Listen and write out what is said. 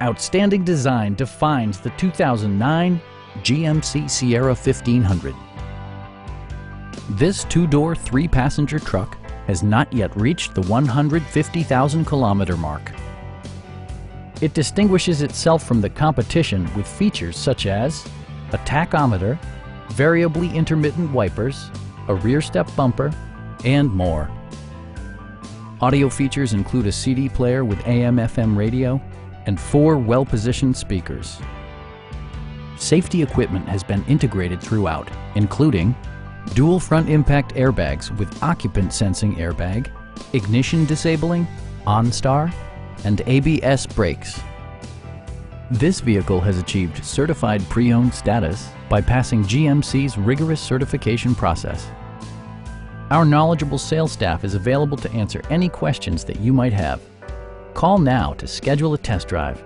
outstanding design defines the 2009 GMC Sierra 1500. This two-door, three-passenger truck has not yet reached the 150,000 kilometer mark. It distinguishes itself from the competition with features such as a tachometer, variably intermittent wipers, a rear step bumper, and more. Audio features include a CD player with AM/FM radio and 4 well-positioned speakers. Safety equipment has been integrated throughout, including dual front impact airbags with occupant sensing airbag, ignition disabling, OnStar, and ABS brakes. This vehicle has achieved certified pre-owned status by passing GMC's rigorous certification process. Our knowledgeable sales staff is available to answer any questions that you might have. Call now to schedule a test drive.